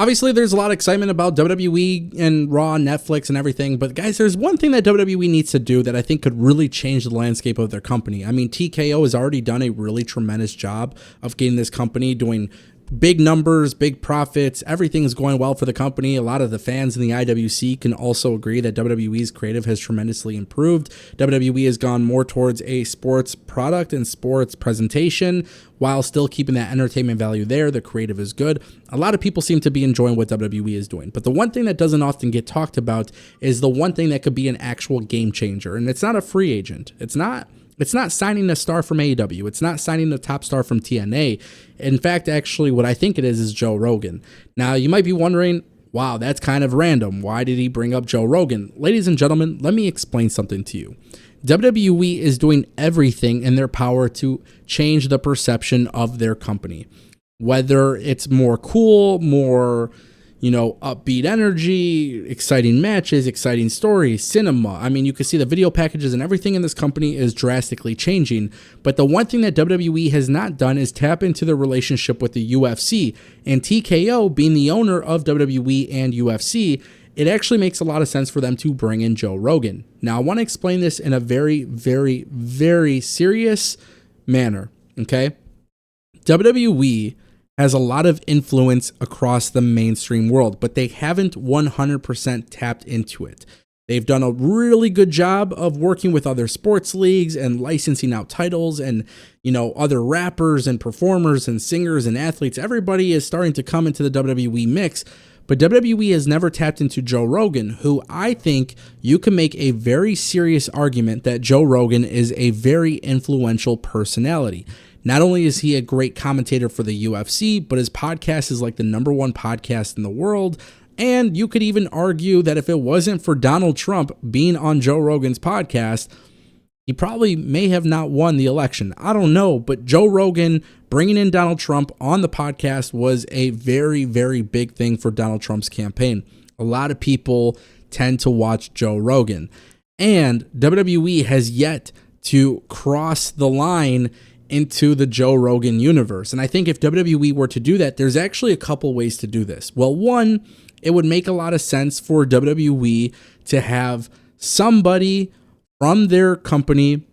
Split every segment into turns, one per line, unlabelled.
Obviously, there's a lot of excitement about WWE and Raw and Netflix and everything, but guys, there's one thing that WWE needs to do that I think could really change the landscape of their company. I mean, TKO has already done a really tremendous job of getting this company doing big numbers, big profits. Everything's going well for the company. A lot of the fans in the IWC can also agree that WWE's creative has tremendously improved. WWE has gone more towards a sports product and sports presentation while still keeping that entertainment value there. The creative is good. A lot of people seem to be enjoying what WWE is doing. But the one thing that doesn't often get talked about is the one thing that could be an actual game changer. And it's not a free agent. It's not signing a star from AEW. It's not signing a top star from TNA. In fact, actually, what I think it is Joe Rogan. Now, you might be wondering, wow, that's kind of random. Why did he bring up Joe Rogan? Ladies and gentlemen, let me explain something to you. WWE is doing everything in their power to change the perception of their company. Whether it's more cool, more upbeat energy, exciting matches, exciting stories, cinema. I mean, you can see the video packages and everything in this company is drastically changing. But the one thing that WWE has not done is tap into the relationship with the UFC. And TKO, being the owner of WWE and UFC, it actually makes a lot of sense for them to bring in Joe Rogan. Now, I want to explain this in a very, very, very serious manner, okay? WWE has a lot of influence across the mainstream world, but they haven't 100% tapped into it. They've done a really good job of working with other sports leagues and licensing out titles and, other rappers and performers and singers and athletes. Everybody is starting to come into the WWE mix, but WWE has never tapped into Joe Rogan, who I think you can make a very serious argument that Joe Rogan is a very influential personality. Not only is he a great commentator for the UFC, but his podcast is like the #1 podcast in the world. And you could even argue that if it wasn't for Donald Trump being on Joe Rogan's podcast, he probably may have not won the election. I don't know, but Joe Rogan bringing in Donald Trump on the podcast was a very, very big thing for Donald Trump's campaign. A lot of people tend to watch Joe Rogan. And WWE has yet to cross the line into the Joe Rogan universe. And I think if WWE were to do that, there's actually a couple ways to do this. Well, one, it would make a lot of sense for WWE to have somebody from their company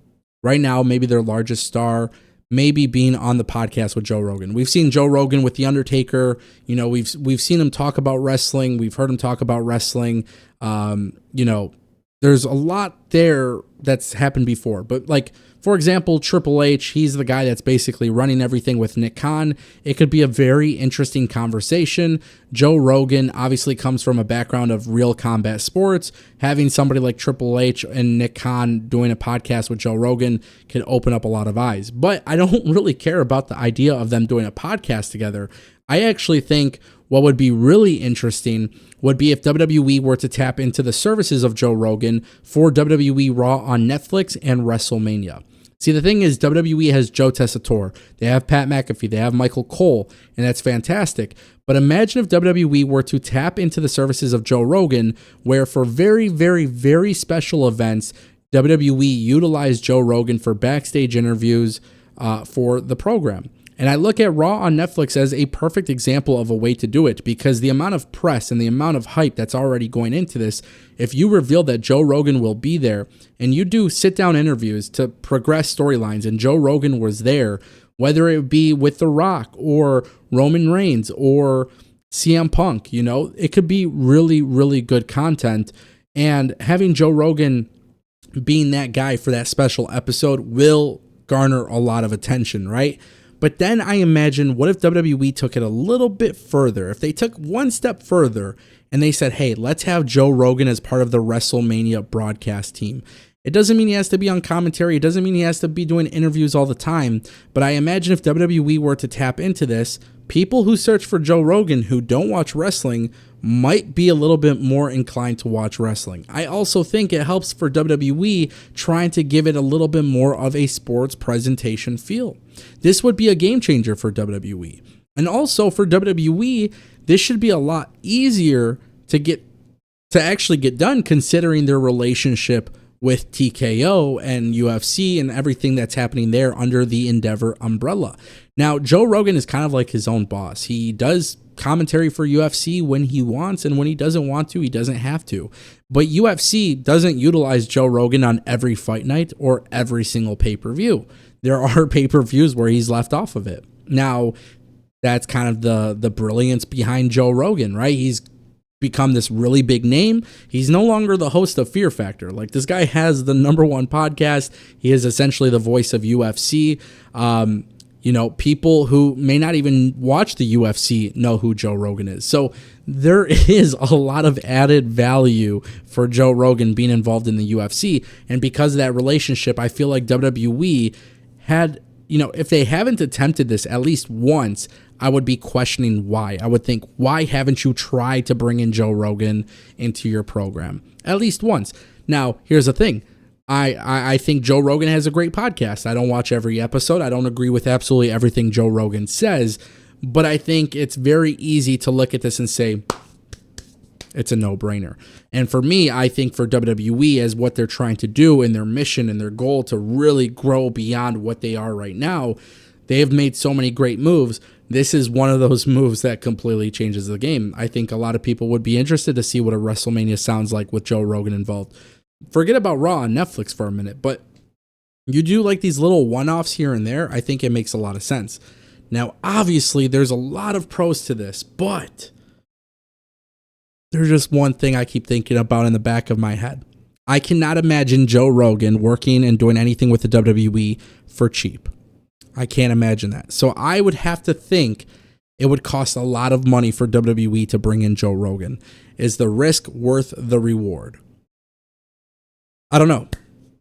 right now, maybe their largest star, maybe being on the podcast with Joe Rogan. We've seen Joe Rogan with The Undertaker. We've seen him talk about wrestling. We've heard him talk about wrestling. There's a lot there that's happened before. But for example, Triple H, he's the guy that's basically running everything with Nick Khan. It could be a very interesting conversation. Joe Rogan obviously comes from a background of real combat sports. Having somebody like Triple H and Nick Khan doing a podcast with Joe Rogan can open up a lot of eyes. But I don't really care about the idea of them doing a podcast together. I actually think what would be really interesting would be if WWE were to tap into the services of Joe Rogan for WWE Raw on Netflix and WrestleMania. See, the thing is, WWE has Joe Tessitore, they have Pat McAfee, they have Michael Cole, and that's fantastic. But imagine if WWE were to tap into the services of Joe Rogan, where for very, very, very special events, WWE utilized Joe Rogan for backstage interviews for the program. And I look at Raw on Netflix as a perfect example of a way to do it, because the amount of press and the amount of hype that's already going into this, if you reveal that Joe Rogan will be there and you do sit-down interviews to progress storylines and Joe Rogan was there, whether it be with The Rock or Roman Reigns or CM Punk, it could be really, really good content. And having Joe Rogan being that guy for that special episode will garner a lot of attention, right? But then I imagine, what if WWE took it a little bit further? If they took one step further and they said, hey, let's have Joe Rogan as part of the WrestleMania broadcast team. It doesn't mean he has to be on commentary. It doesn't mean he has to be doing interviews all the time. But I imagine if WWE were to tap into this, people who search for Joe Rogan who don't watch wrestling might be a little bit more inclined to watch wrestling. I also think it helps for WWE trying to give it a little bit more of a sports presentation feel. This would be a game changer for WWE. And also for WWE, this should be a lot easier to actually get done, considering their relationship with TKO and UFC and everything that's happening there under the Endeavor umbrella. Now, Joe Rogan is kind of like his own boss. He does commentary for UFC when he wants, and when he doesn't want to, he doesn't have to. But UFC doesn't utilize Joe Rogan on every fight night or every single pay-per-view. There are pay-per-views where he's left off of it. Now, that's kind of the brilliance behind Joe Rogan, right? He's become this really big name. He's no longer the host of Fear Factor. Like, this guy has the #1 podcast. He is essentially the voice of UFC. People who may not even watch the UFC know who Joe Rogan is. So there is a lot of added value for Joe Rogan being involved in the UFC. And because of that relationship, I feel like WWE had, if they haven't attempted this at least once, I would be questioning why. I would think, why haven't you tried to bring in Joe Rogan into your program? At least once. Now, here's the thing. I think Joe Rogan has a great podcast. I don't watch every episode. I don't agree with absolutely everything Joe Rogan says, but I think it's very easy to look at this and say, it's a no-brainer. And for me, I think for WWE, as what they're trying to do and their mission and their goal to really grow beyond what they are right now, they have made so many great moves. This is one of those moves that completely changes the game. I think a lot of people would be interested to see what a WrestleMania sounds like with Joe Rogan involved. Forget about Raw on Netflix for a minute, but you do like these little one-offs here and there. I think it makes a lot of sense. Now, obviously, there's a lot of pros to this, but there's just one thing I keep thinking about in the back of my head. I cannot imagine Joe Rogan working and doing anything with the WWE for cheap. I can't imagine that. So I would have to think it would cost a lot of money for WWE to bring in Joe Rogan. Is the risk worth the reward? I don't know.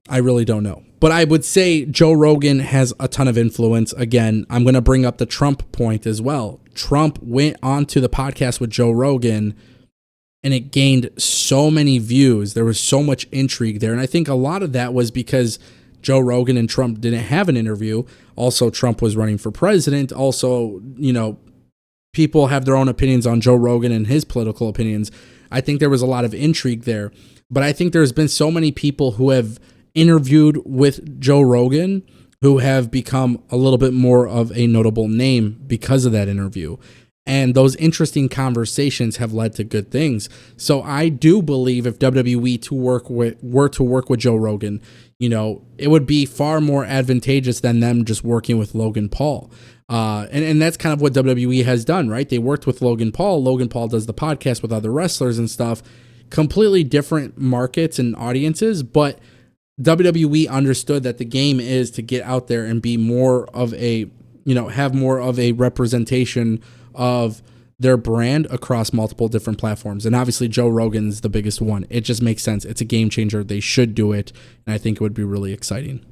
I really don't know. But I would say Joe Rogan has a ton of influence. Again, I'm going to bring up the Trump point as well. Trump went onto the podcast with Joe Rogan and it gained so many views. There was so much intrigue there. And I think a lot of that was because Joe Rogan and Trump didn't have an interview. Also, Trump was running for president. Also, people have their own opinions on Joe Rogan and his political opinions. I think there was a lot of intrigue there. But I think there's been so many people who have interviewed with Joe Rogan who have become a little bit more of a notable name because of that interview. And those interesting conversations have led to good things. So I do believe if WWE were to work with Joe Rogan, it would be far more advantageous than them just working with Logan Paul. And that's kind of what WWE has done, right? They worked with Logan Paul. Logan Paul does the podcast with other wrestlers and stuff. Completely different markets and audiences, but WWE understood that the game is to get out there and be more of a, have more of a representation of their brand across multiple different platforms. And obviously Joe Rogan's the biggest one. It just makes sense. It's a game changer. They should do it. And I think it would be really exciting.